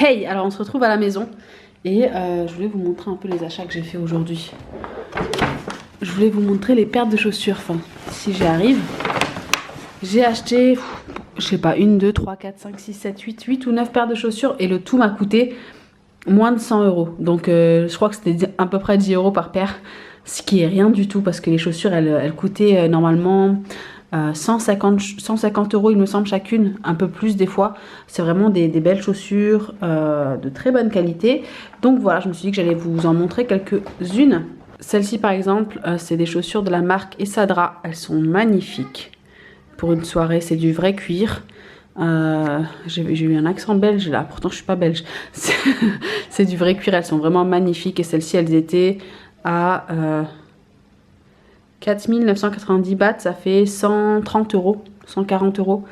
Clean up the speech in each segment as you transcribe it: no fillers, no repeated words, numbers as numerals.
Hey, alors on se retrouve à la maison et je voulais vous montrer un peu les achats que j'ai fait aujourd'hui. Je voulais vous montrer les paires de chaussures, enfin si j'y arrive. J'ai acheté, je sais pas, 1, 2, 3, 4, 5, 6, 7, 8 ou 9 paires de chaussures et le tout m'a coûté moins de 100 €. Donc je crois que c'était à peu près 10 € par paire, ce qui est rien du tout parce que les chaussures elles coûtaient normalement 150 € il me semble chacune, un peu plus des fois. C'est vraiment des belles chaussures de très bonne qualité. Donc voilà, je me suis dit que j'allais vous en montrer quelques-unes. Celle-ci par exemple, c'est des chaussures de la marque Essadra. Elles sont magnifiques. Pour une soirée, c'est du vrai cuir. J'ai eu un accent belge là, pourtant je suis pas belge. C'est du vrai cuir, elles sont vraiment magnifiques. Et celles-ci, elles étaient à 4 990 bahts, ça fait 130 €, 140 €.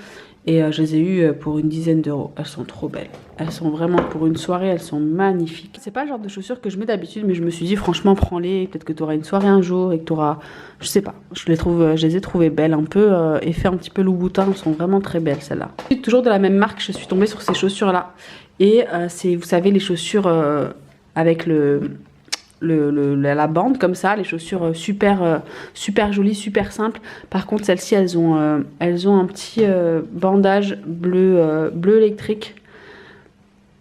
Et je les ai eues pour une dizaine d'euros. Elles sont trop belles. Elles sont vraiment, pour une soirée, elles sont magnifiques. C'est pas le genre de chaussures que je mets d'habitude, mais je me suis dit, franchement, prends-les. Peut-être que tu auras une soirée un jour et que tu auras... Je sais pas, je les ai trouvées belles, un peu effet un petit peu Louboutin. Elles sont vraiment très belles, celles-là. Toujours de la même marque, je suis tombée sur ces chaussures-là. Et c'est, vous savez, les chaussures avec la bande comme ça, les chaussures super jolies, super simples. Par contre celles-ci elles ont un petit bandage bleu électrique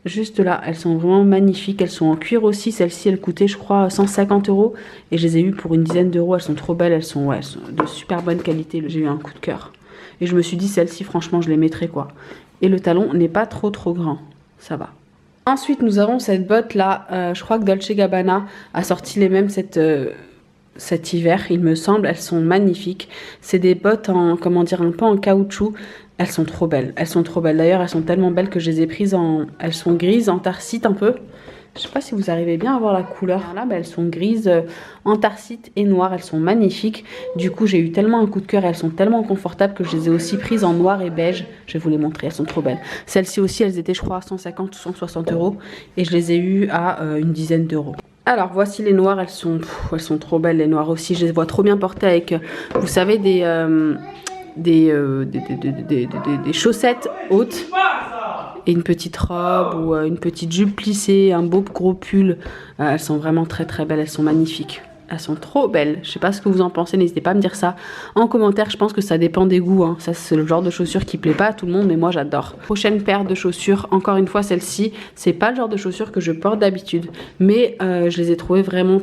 juste là. Elles sont vraiment magnifiques, elles sont en cuir aussi. Celles-ci elles coûtaient je crois 150 € et je les ai eues pour une dizaine d'euros. Elles sont trop belles, elles sont de super bonne qualité. J'ai eu un coup de cœur et je me suis dit celles-ci franchement je les mettrai quoi. Et le talon n'est pas trop grand, ça va. Ensuite, nous avons cette botte là, je crois que Dolce & Gabbana a sorti les mêmes cet hiver, il me semble. Elles sont magnifiques. C'est des bottes en, comment dire, un peu en caoutchouc. Elles sont trop belles, elles sont trop belles. D'ailleurs, elles sont tellement belles que je les ai prises en... Elles sont grises, antarcite un peu. Je sais pas si vous arrivez bien à voir la couleur. Là, elles sont grises, antarcite et noires. Elles sont magnifiques. Du coup, j'ai eu tellement un coup de cœur. Elles sont tellement confortables que je les ai aussi prises en noir et beige. Je vais vous les montrer. Elles sont trop belles. Celles-ci aussi, elles étaient, je crois, à 150 ou 160 €. Et je les ai eues à une dizaine d'euros. Alors, voici les noires. Elles sont trop belles, les noires aussi. Je les vois trop bien portées avec, vous savez, des chaussettes hautes. Et une petite robe ou une petite jupe plissée, un beau gros pull. Elles sont vraiment très belles, elles sont magnifiques. Elles sont trop belles. Je sais pas ce que vous en pensez, n'hésitez pas à me dire ça en commentaire. Je pense que ça dépend des goûts, hein. Ça c'est le genre de chaussures qui plaît pas à tout le monde, mais moi j'adore. Prochaine paire de chaussures, encore une fois celle-ci, c'est pas le genre de chaussures que je porte d'habitude, mais je les ai trouvées vraiment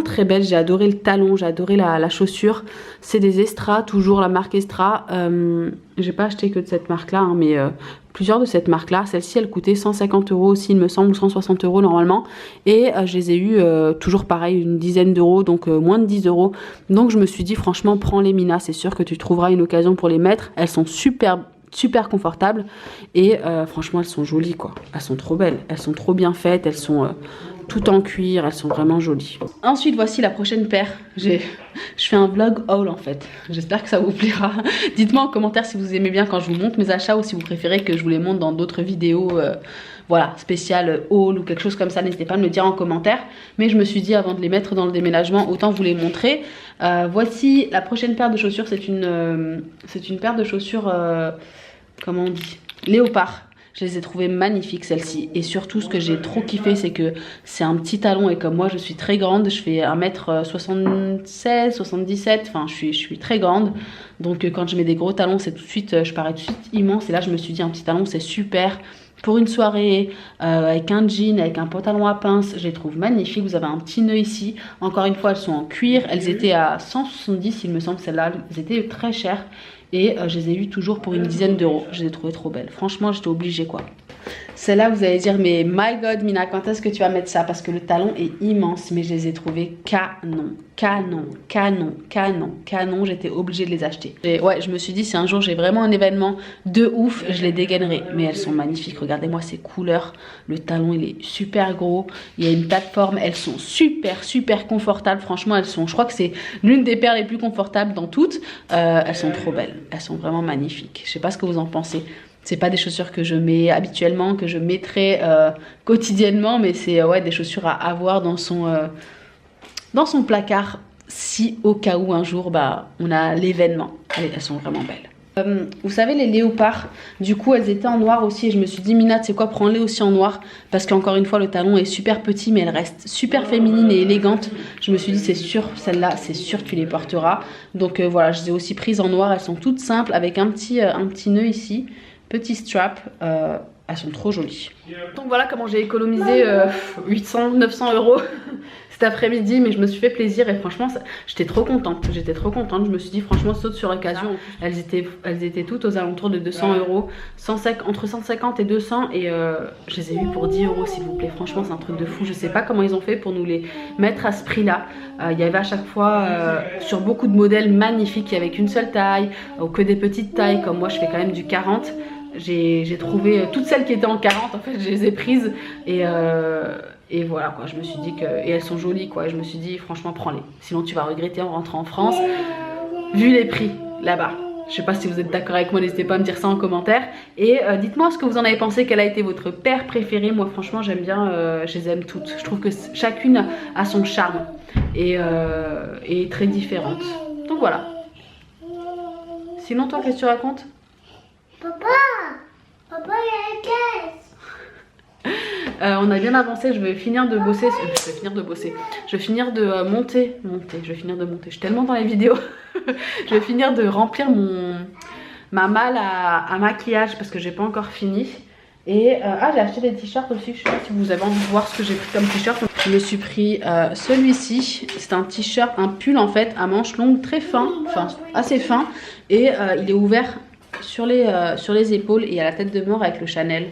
très belle. J'ai adoré le talon, j'ai adoré la chaussure. C'est des Estra, toujours la marque Estra. J'ai pas acheté que de cette marque là, hein, mais plusieurs de cette marque là. Celle-ci elle coûtait 150 € aussi il me semble, 160 € normalement. Et je les ai eues toujours pareil, une dizaine d'euros, donc moins de 10 €. Donc je me suis dit franchement prends les Mina, c'est sûr que tu trouveras une occasion pour les mettre. Elles sont super confortables et franchement elles sont jolies quoi. Elles sont trop belles, elles sont trop bien faites, elles sont... tout en cuir, elles sont vraiment jolies. Ensuite, voici la prochaine paire. Je fais un vlog haul en fait. J'espère que ça vous plaira. Dites-moi en commentaire si vous aimez bien quand je vous montre mes achats ou si vous préférez que je vous les montre dans d'autres vidéos voilà, spéciales haul ou quelque chose comme ça. N'hésitez pas à me le dire en commentaire. Mais je me suis dit avant de les mettre dans le déménagement, autant vous les montrer. Voici la prochaine paire de chaussures. C'est une paire de chaussures, comment on dit, léopard. Je les ai trouvées magnifiques celles-ci. Et surtout ce que j'ai trop kiffé c'est que c'est un petit talon. Et comme moi je suis très grande, je fais 1m76, 77. Enfin je suis très grande. Donc quand je mets des gros talons c'est tout de suite, je parais tout de suite immense. Et là je me suis dit un petit talon c'est super. Pour une soirée, avec un jean, avec un pantalon à pince, je les trouve magnifiques. Vous avez un petit nœud ici. Encore une fois elles sont en cuir. Elles étaient à 170 il me semble celles-là. Elles étaient très chères. Et je les ai eues toujours pour une dizaine d'euros. Je les ai trouvées trop belles. Franchement, j'étais obligée quoi. Celle-là, vous allez dire, mais my god, Mina, quand est-ce que tu vas mettre ça? Parce que le talon est immense, mais je les ai trouvées canon. J'étais obligée de les acheter. Et ouais, je me suis dit, si un jour j'ai vraiment un événement de ouf, je les dégainerai. Mais elles sont magnifiques. Regardez-moi ces couleurs. Le talon, il est super gros. Il y a une plateforme. Elles sont super confortables. Franchement, elles sont, je crois que c'est l'une des paires les plus confortables dans toutes. Elles sont trop belles. Elles sont vraiment magnifiques. Je sais pas ce que vous en pensez. C'est pas des chaussures que je mets habituellement, que je mettrais quotidiennement, mais c'est ouais, des chaussures à avoir dans son placard si au cas où un jour bah, on a l'événement. Elles sont vraiment belles. Vous savez les léopards, du coup elles étaient en noir aussi et je me suis dit Mina tu sais quoi, prends-les aussi en noir parce qu'encore une fois le talon est super petit mais elle reste super féminine et élégante. Je me suis dit c'est sûr, celle-là c'est sûr tu les porteras. Donc voilà, je les ai aussi prises en noir, elles sont toutes simples avec un petit nœud ici, petit strap, elles sont trop jolies. Donc voilà comment j'ai économisé 800-900 € cet après-midi, mais je me suis fait plaisir et franchement j'étais trop contente, je me suis dit franchement saute sur l'occasion. Elles étaient toutes aux alentours de 200 €, entre 150 et 200 et je les ai eues pour 10 € s'il vous plaît. Franchement c'est un truc de fou, je sais pas comment ils ont fait pour nous les mettre à ce prix là. Il y avait à chaque fois sur beaucoup de modèles magnifiques, il y avait qu'une seule taille ou que des petites tailles, comme moi je fais quand même du 40. J'ai trouvé toutes celles qui étaient en 40 en fait, je les ai prises et voilà quoi, je me suis dit que, et elles sont jolies quoi, et je me suis dit franchement prends-les, sinon tu vas regretter en rentrant en France vu les prix là-bas. Je sais pas si vous êtes d'accord avec moi, n'hésitez pas à me dire ça en commentaire et dites-moi ce que vous en avez pensé, quel a été votre paire préférée. Moi franchement j'aime bien, je les aime toutes, je trouve que chacune a son charme et est très différente, donc voilà. Sinon toi qu'est-ce que tu racontes? Papa, il y a la caisse. On a bien avancé, je vais finir de bosser, je vais finir de monter, je suis tellement dans les vidéos, je vais finir de remplir ma malle à maquillage parce que j'ai pas encore fini. Et j'ai acheté des t-shirts aussi, je sais pas si vous avez envie de voir ce que j'ai pris comme t-shirt. Je me suis pris celui-ci, c'est un t-shirt, un pull en fait à manches longues très fin, enfin assez fin et il est ouvert sur les épaules et à la tête de mort avec le Chanel.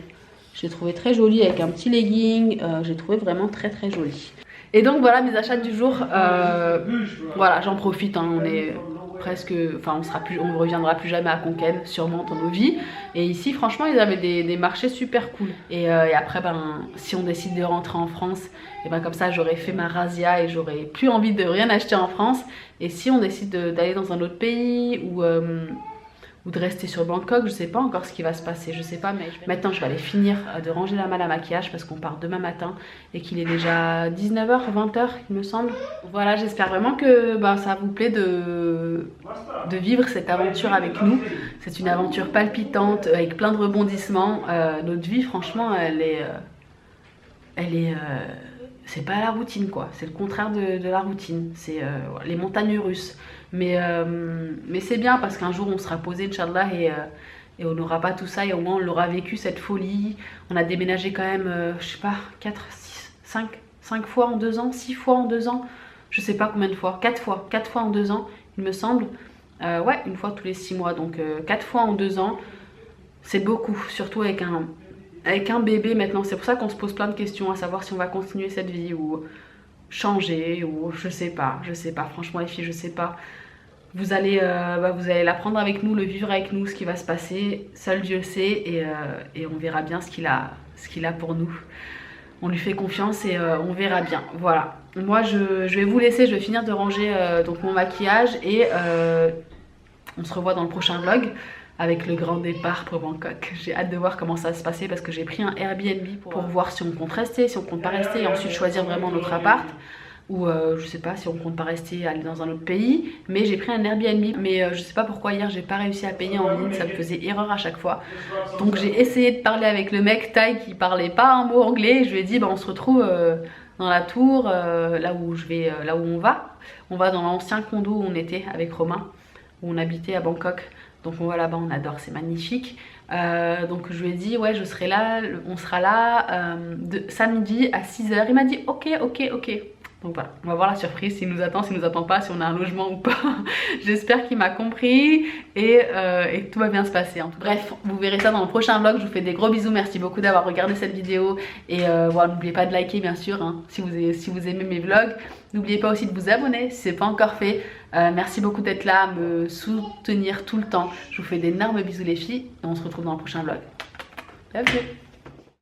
Je l'ai trouvé très joli avec un petit legging, j'ai trouvé vraiment très joli. Et donc voilà mes achats du jour, voilà j'en profite, hein, on est presque, enfin on ne reviendra plus jamais à Conquenne sûrement dans nos vies. Et ici franchement ils avaient des marchés super cool. Et après si on décide de rentrer en France, et comme ça j'aurais fait ma razzia et j'aurais plus envie de rien acheter en France. Et si on décide d'aller dans un autre pays ou de rester sur Bangkok, je sais pas encore ce qui va se passer, je sais pas, mais maintenant je vais aller finir de ranger la malle à maquillage parce qu'on part demain matin et qu'il est déjà 19h, 20h il me semble. Voilà, j'espère vraiment que ça vous plaît de vivre cette aventure avec nous. C'est une aventure palpitante avec plein de rebondissements. Notre vie franchement c'est pas la routine quoi, c'est le contraire de la routine, c'est les montagnes russes. Mais c'est bien parce qu'un jour on sera posé, Inch'Allah, et on n'aura pas tout ça et au moins on l'aura vécu cette folie. On a déménagé quand même, je sais pas, 5 fois en 2 ans, 6 fois en 2 ans, je sais pas combien de fois, 4 fois en 2 ans il me semble. Ouais, une fois tous les 6 mois, donc 4 fois en 2 ans, c'est beaucoup, surtout avec un bébé maintenant. C'est pour ça qu'on se pose plein de questions à savoir si on va continuer cette vie ou changer ou je sais pas franchement les filles, je sais pas. Vous allez l'apprendre avec nous, le vivre avec nous, ce qui va se passer, seul Dieu sait et on verra bien ce qu'il a pour nous. On lui fait confiance et on verra bien. Voilà, moi je vais vous laisser, je vais finir de ranger donc mon maquillage et on se revoit dans le prochain vlog avec le grand départ pour Bangkok. J'ai hâte de voir comment ça va se passer parce que j'ai pris un Airbnb pour voir si on compte rester, si on compte pas rester et ensuite choisir vraiment notre appart. Ou je sais pas si on compte pas rester, aller dans un autre pays, mais j'ai pris un Airbnb. Mais je sais pas pourquoi hier j'ai pas réussi à payer en ligne, ça me faisait erreur à chaque fois. Donc j'ai essayé de parler avec le mec thaï qui parlait pas un mot anglais. Je lui ai dit on se retrouve dans la tour, là où on va. On va dans l'ancien condo où on était avec Romain, où on habitait à Bangkok. Donc on va là-bas, on adore, c'est magnifique. Donc je lui ai dit ouais je serai là, on sera là samedi à 6 h. Il m'a dit ok. Donc voilà, on va voir la surprise, s'il nous attend, s'il nous attend pas, si on a un logement ou pas. J'espère qu'il m'a compris et que tout va bien se passer. Bref, vous verrez ça dans le prochain vlog. Je vous fais des gros bisous, merci beaucoup d'avoir regardé cette vidéo. Et voilà, n'oubliez pas de liker bien sûr hein, si vous aimez mes vlogs. N'oubliez pas aussi de vous abonner si ce n'est pas encore fait. Merci beaucoup d'être là, à me soutenir tout le temps. Je vous fais d'énormes bisous les filles et on se retrouve dans le prochain vlog. Ciao.